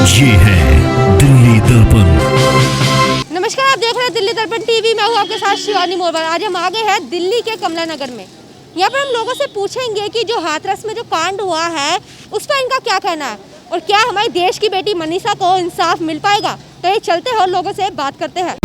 ये है दिल्ली दर्पण। नमस्कार, आप देख रहे हैं दिल्ली दर्पण टीवी। मैं हूँ आपके साथ शिवानी मोरवाल। आज हम आ गए हैं दिल्ली के कमला नगर में। यहाँ पर हम लोगों से पूछेंगे कि जो हाथरस में जो कांड हुआ है उस पर इनका क्या कहना है और क्या हमारे देश की बेटी मनीषा को इंसाफ मिल पाएगा। तो ये चलते हैं और लोगों से बात करते हैं।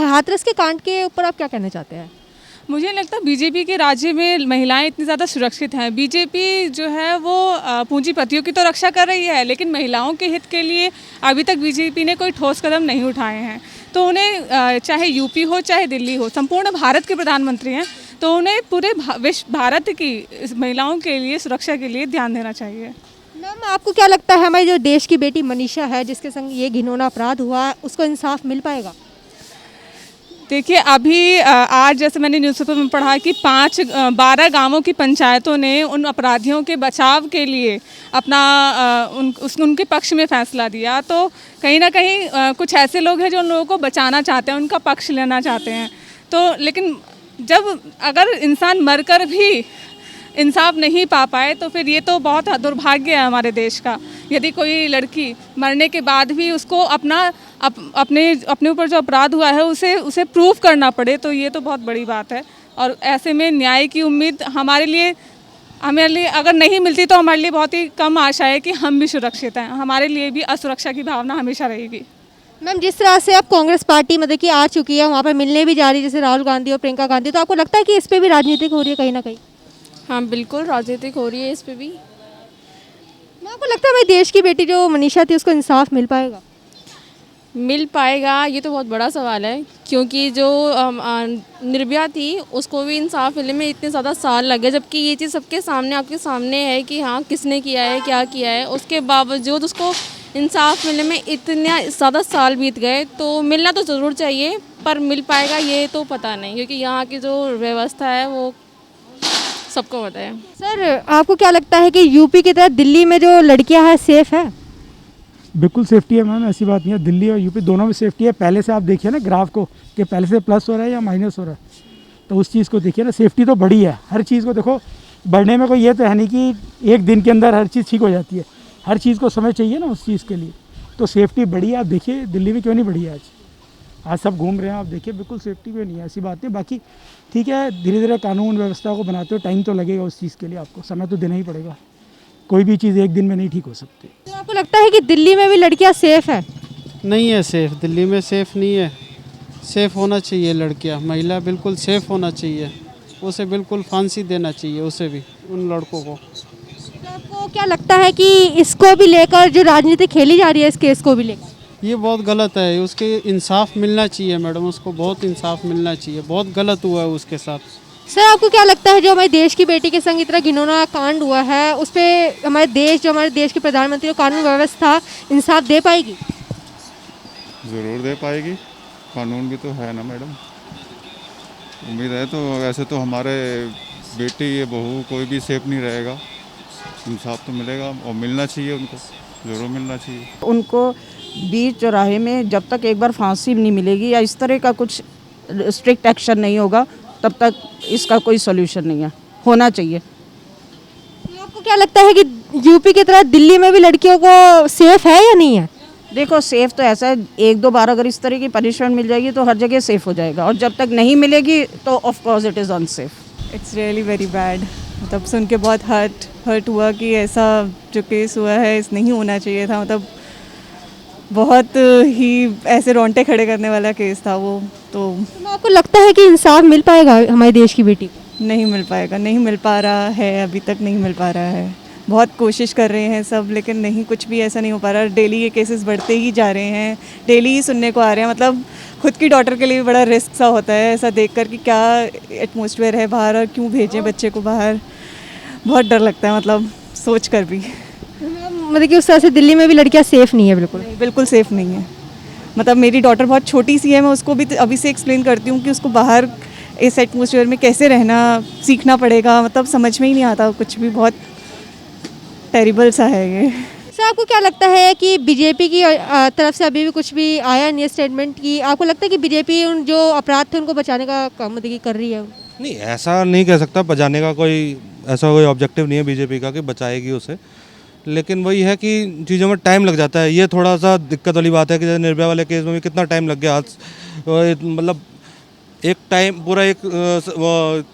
हाथरस के कांड के ऊपर आप क्या कहना चाहते हैं? मुझे नहीं लगता बीजेपी के राज्य में महिलाएं इतनी ज़्यादा सुरक्षित हैं। बीजेपी जो है वो पूंजीपतियों की तो रक्षा कर रही है, लेकिन महिलाओं के हित के लिए अभी तक बीजेपी ने कोई ठोस कदम नहीं उठाए हैं। तो उन्हें चाहे यूपी हो चाहे दिल्ली हो, संपूर्ण भारत के प्रधानमंत्री हैं, तो उन्हें पूरे विश्व भारत की महिलाओं के लिए सुरक्षा के लिए ध्यान देना चाहिए। मैम, आपको क्या लगता है हमारी जो देश की बेटी मनीषा है जिसके संग ये घिनौना अपराध हुआ है, उसको इंसाफ मिल पाएगा? देखिए, अभी आज जैसे मैंने न्यूज़पेपर में पढ़ा कि 12 गांवों की पंचायतों ने उन अपराधियों के बचाव के लिए अपना उनके पक्ष में फैसला दिया। तो कहीं ना कहीं कुछ ऐसे लोग हैं जो उन लोगों को बचाना चाहते हैं, उनका पक्ष लेना चाहते हैं। तो लेकिन जब अगर इंसान मरकर भी इंसाफ नहीं पा पाए तो फिर ये तो बहुत दुर्भाग्य है हमारे देश का। यदि कोई लड़की मरने के बाद भी उसको अपने ऊपर जो अपराध हुआ है उसे प्रूफ करना पड़े, तो ये तो बहुत बड़ी बात है। और ऐसे में न्याय की उम्मीद हमारे लिए अगर नहीं मिलती तो हमारे लिए बहुत ही कम आशा है कि हम भी सुरक्षित हैं। हमारे लिए भी असुरक्षा की भावना हमेशा रहेगी। मैम, जिस तरह से अब कांग्रेस पार्टी मतलब कि आ चुकी है, वहाँ पर मिलने भी जा रही है जैसे राहुल गांधी और प्रियंका गांधी, तो आपको लगता है कि इस पर भी राजनीतिक हो रही है कहीं ना कहीं? हाँ, बिल्कुल राजनीतिक हो रही है इस पे भी। आपको लगता है भाई देश की बेटी जो मनीषा थी उसको इंसाफ मिल पाएगा? मिल पाएगा, ये तो बहुत बड़ा सवाल है, क्योंकि जो निर्भया थी उसको भी इंसाफ मिलने में इतने ज़्यादा साल लगे, जबकि ये चीज़ सबके सामने आपके सामने है कि हाँ किसने किया है, क्या किया है। उसके बावजूद उसको इंसाफ मिलने में इतने ज़्यादा साल बीत गए। तो मिलना तो ज़रूर चाहिए, पर मिल पाएगा ये तो पता नहीं, क्योंकि यहाँ की जो व्यवस्था है वो सबको पता है। सर, आपको क्या लगता है कि यूपी की तरह दिल्ली में जो लड़कियां हैं सेफ है? बिल्कुल सेफ्टी है मैम, ऐसी बात नहीं है। दिल्ली और यूपी दोनों में सेफ्टी है। पहले से आप देखिए ना ग्राफ को कि पहले से प्लस हो रहा है या माइनस हो रहा है, तो उस चीज़ को देखिए ना। सेफ्टी तो बढ़ी है हर चीज़ को। देखो, बढ़ने में कोई ये तो है नहीं कि एक दिन के अंदर हर चीज़ ठीक हो जाती है। हर चीज़ को समय चाहिए ना उस चीज़ के लिए। तो सेफ्टी बढ़ी है। आप देखिए दिल्ली में क्यों नहीं बढ़ी है। आज सब घूम रहे हैं, आप देखिए बिल्कुल सेफ्टी में नहीं है, ऐसी बात नहीं। बाकी ठीक है, धीरे धीरे कानून व्यवस्था को बनाते हुए टाइम तो लगेगा। उस चीज़ के लिए आपको समय तो देना ही पड़ेगा। कोई भी चीज़ एक दिन में नहीं ठीक हो सकती। तो आपको लगता है कि दिल्ली में भी लड़कियां सेफ है? नहीं है सेफ़, दिल्ली में सेफ़ नहीं है। सेफ़ होना चाहिए लड़कियां, महिला बिल्कुल सेफ़ होना चाहिए। उसे बिल्कुल फांसी देना चाहिए, उसे भी, उन लड़कों को। तो आपको क्या लगता है कि इसको भी लेकर जो राजनीति खेली जा रही है इस केस को भी लेकर? ये बहुत गलत है। उसके इंसाफ मिलना चाहिए मैडम, उसको बहुत इंसाफ मिलना चाहिए। बहुत गलत हुआ है उसके साथ। सर, आपको क्या लगता है जो हमारी देश की बेटी के संग इतना घिनौना कांड हुआ है उस पर हमारे देश के प्रधानमंत्री और कानून व्यवस्था इंसाफ दे पाएगी? ज़रूर दे पाएगी। कानून भी तो है ना मैडम, उम्मीद है। तो वैसे तो हमारे बेटी ये बहू कोई भी सेफ नहीं रहेगा। इंसाफ तो मिलेगा और मिलना चाहिए, उनको ज़रूर मिलना चाहिए। उनको बीच चौराहे में जब तक एक बार फांसी नहीं मिलेगी या इस तरह का कुछ स्ट्रिक्ट एक्शन नहीं होगा तब तक इसका कोई सॉल्यूशन नहीं है। होना चाहिए। तो आपको क्या लगता है कि यूपी की तरह दिल्ली में भी लड़कियों को सेफ है या नहीं है? देखो, सेफ़ तो ऐसा है, 1-2 बार अगर इस तरह की पनिशमेंट मिल जाएगी तो हर जगह सेफ़ हो जाएगा, और जब तक नहीं मिलेगी तो of course it is unsafe. It's really very bad. मतलब सुन के बहुत हर्ट हुआ कि ऐसा जो केस हुआ है इस नहीं होना चाहिए था। मतलब बहुत ही ऐसे रोंगटे खड़े करने वाला केस था वो। तो आपको लगता है कि इंसाफ मिल पाएगा हमारे देश की बेटी को? नहीं मिल पाएगा, नहीं मिल पा रहा है, अभी तक नहीं मिल पा रहा है। बहुत कोशिश कर रहे हैं सब, लेकिन नहीं, कुछ भी ऐसा नहीं हो पा रहा। डेली ये केसेस बढ़ते ही जा रहे हैं, डेली ही सुनने को आ रहे हैं। मतलब खुद की डॉटर के लिए भी बड़ा रिस्क सा होता है ऐसा देखकर कि क्या एटमॉस्फेयर है बाहर और क्यों भेजें बच्चे को बाहर। बहुत डर लगता है, मतलब सोच कर भी। मतलब कि उस तरह से दिल्ली में भी लड़कियां सेफ़ नहीं है? बिल्कुल सेफ़ नहीं है। मतलब मेरी डॉटर बहुत छोटी सी है, मैं उसको भी अभी से एक्सप्लेन करती हूँ कि उसको बाहर इस एटमॉस्फेयर में कैसे रहना सीखना पड़ेगा, मतलब समझ में ही नहीं आता कुछ भी, बहुत टेरिबल सा है ये। सर आपको क्या लगता है कि बीजेपी की तरफ से अभी भी कुछ भी आया नहीं स्टेटमेंट की, आपको लगता है कि बीजेपी उन जो अपराध थे उनको बचाने का काम मतलब कर रही है? नहीं, ऐसा नहीं कह सकता, बचाने का कोई ऐसा कोई ऑब्जेक्टिव नहीं है बीजेपी का कि बचाएगी उसे, लेकिन वही है कि चीज़ों में टाइम लग जाता है। ये थोड़ा सा दिक्कत वाली बात है कि जैसे निर्भया वाले केस में भी कितना टाइम लग गया, मतलब एक टाइम पूरा एक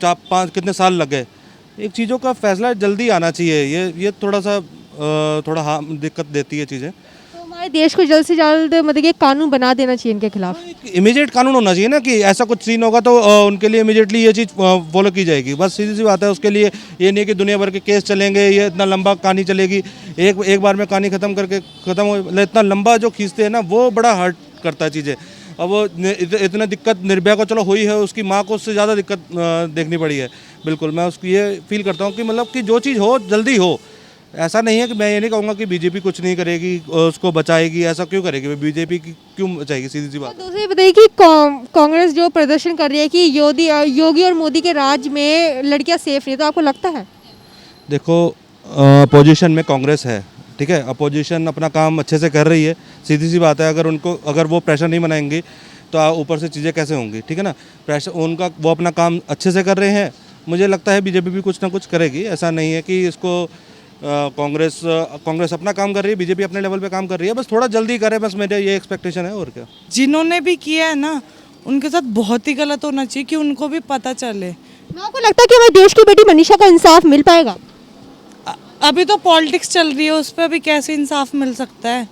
4-5 कितने साल लग गए। एक चीज़ों का फैसला जल्दी आना चाहिए, ये थोड़ा सा हाँ दिक्कत देती है चीज़ें। तो हमारे देश को जल्द से जल्द मतलब कि कानून बना देना चाहिए इनके खिलाफ। इमीडिएट कानून होना चाहिए ना, कि ऐसा कुछ सीन होगा तो उनके लिए इमीडिएटली ये चीज़ फॉलो की जाएगी, बस सीधी सी बात है। उसके लिए ये नहीं कि दुनिया भर के केस चलेंगे, ये इतना लंबा कहानी चलेगी, एक बार में कहानी ख़त्म हो, इतना लंबा जो खींचते हैं ना वो बड़ा हर्ट करता है चीज़ें। अब वो इतना दिक्कत निर्भया को चलो हुई है, उसकी माँ को उससे ज़्यादा दिक्कत देखनी पड़ी है। बिल्कुल मैं उसको ये फील करता हूँ कि मतलब कि जो चीज़ हो जल्दी हो। ऐसा नहीं है कि मैं ये नहीं कहूँगा कि बीजेपी कुछ नहीं करेगी, उसको बचाएगी, ऐसा क्यों करेगी बीजेपी की, क्यों बचाएगी, सीधी सी बात। दूसरी बताइए कि कांग्रेस जो प्रदर्शन कर रही है कि योगी और मोदी के राज में लड़कियां सेफ नहीं, तो आपको लगता है? देखो अपोजिशन में कांग्रेस है, ठीक है, अपोजिशन अपना काम अच्छे से कर रही है, सीधी सी बात है। अगर वो प्रेशर नहीं बनाएंगी तो ऊपर से चीज़ें कैसे होंगी, ठीक है ना। प्रेशर उनका, वो अपना काम अच्छे से कर रहे हैं। मुझे लगता है बीजेपी भी कुछ ना कुछ करेगी, ऐसा नहीं है कि इसको कांग्रेस अपना काम कर रही है, बीजेपी अपने लेवल पे काम कर रही है, बस थोड़ा जल्दी करे, बस मेरे ये एक्सपेक्टेशन है। और क्या, जिन्होंने भी किया है ना उनके साथ बहुत ही गलत होना चाहिए कि उनको भी पता चले। आपको लगता है कि हमारे देश की बेटी मनीषा को इंसाफ मिल पाएगा? अभी तो पॉलिटिक्स चल रही है, उस पर भी कैसे इंसाफ मिल सकता है?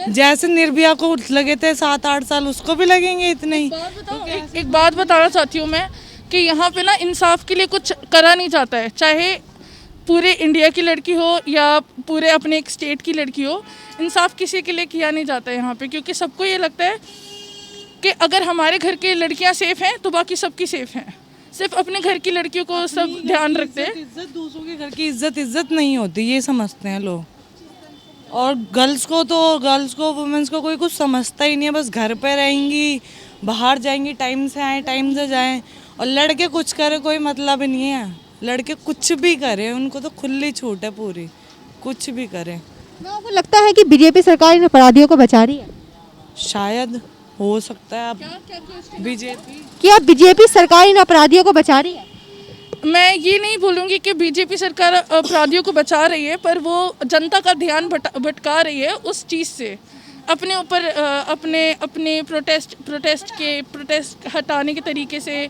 जैसे निर्भया को लगे थे 7-8 साल, उसको भी लगेंगे इतने ही। एक बात बताना चाहती हूँ मैं कि यहाँ पे ना इंसाफ के लिए कुछ करा नहीं जाता है, चाहे पूरे इंडिया की लड़की हो या पूरे अपने एक स्टेट की लड़की हो, इंसाफ किसी के लिए किया नहीं जाता है यहाँ पे, क्योंकि सबको ये लगता है कि अगर हमारे घर की लड़कियाँ सेफ़ हैं तो बाकी सबकी सेफ़ हैं। सिर्फ अपने घर की लड़कियों को सब ध्यान रखते हैं, इज्जत दूसरों के घर की इज्जत नहीं होती, ये समझते हैं लोग। और गर्ल्स को वुमेंस को कोई कुछ समझता ही नहीं है, बस घर पे रहेंगी, बाहर जाएंगी, टाइम से आए टाइम से जाएं। और लड़के कुछ करे कोई मतलब ही नहीं है, लड़के कुछ भी करें, उनको तो खुली छूट है पूरी, कुछ भी करें। आपको लगता है कि बीजेपी सरकार इन अपराधियों को बचा रही है? शायद हो सकता है। अब बीजेपी, क्या बीजेपी सरकार इन अपराधियों को बचा रही है? मैं ये नहीं बोलूँगी कि बीजेपी सरकार अपराधियों को बचा रही है, पर वो जनता का ध्यान भटका रही है उस चीज़ से, अपने ऊपर अपने प्रोटेस्ट हटाने के तरीके से,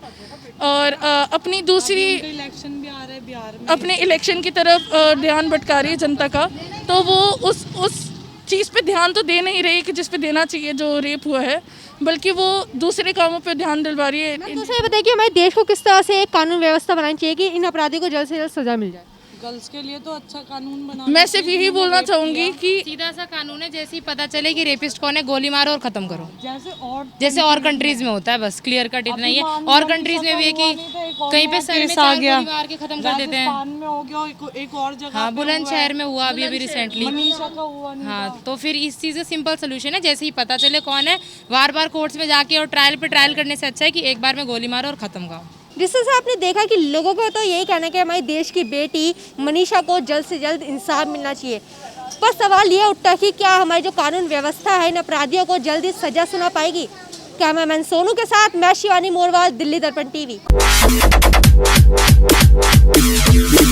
और अपनी दूसरी इलेक्शन भी आ रहा है बिहार में, अपने इलेक्शन की तरफ ध्यान भटका रही है जनता का। तो वो उस चीज़ पे ध्यान तो दे नहीं रही कि जिस पे देना चाहिए, जो रेप हुआ है, बल्कि वो दूसरे कामों पे ध्यान दिलवा रही है। दूसरा बताइए कि हमारे देश को किस तरह से एक कानून व्यवस्था बनानी चाहिए कि इन अपराधियों को जल्द से जल्द सजा मिल जाए? गर्ल्स के लिए तो अच्छा कानून बना। मैं सिर्फ यही बोलना चाहूँगी कि सीधा सा कानून है, जैसे ही पता चले कि रेपिस्ट कौन है गोली मारो और खत्म करो, जैसे और कंट्रीज में होता है, बस क्लियर कट इतना ही है। और कंट्रीज में भी है कि कहीं पे सर में 4 गोली मार के खत्म कर देते हैं। में हो गया, एक और जगह हाँ, बुलंदशहर में हुआ अभी रिसेंटली। मनीषा का हुआ नहीं। हाँ, तो फिर इस चीज़ का सिंपल सोल्यूशन है, जैसे ही पता चले कौन है, बार कोर्ट्स में जाके और ट्रायल पे ट्रायल करने से अच्छा है कि एक बार में गोली मारो और खत्म करो। जिससे से आपने देखा कि लोगों का तो यही कहना है कि हमारे देश की बेटी मनीषा को जल्द से जल्द इंसाफ मिलना चाहिए। पर सवाल ये उठता है कि क्या हमारी जो कानून व्यवस्था है इन अपराधियों को जल्दी सजा सुना पाएगी? कैमरामैन सोनू के साथ मैं शिवानी मोरवाल, दिल्ली दर्पण टीवी।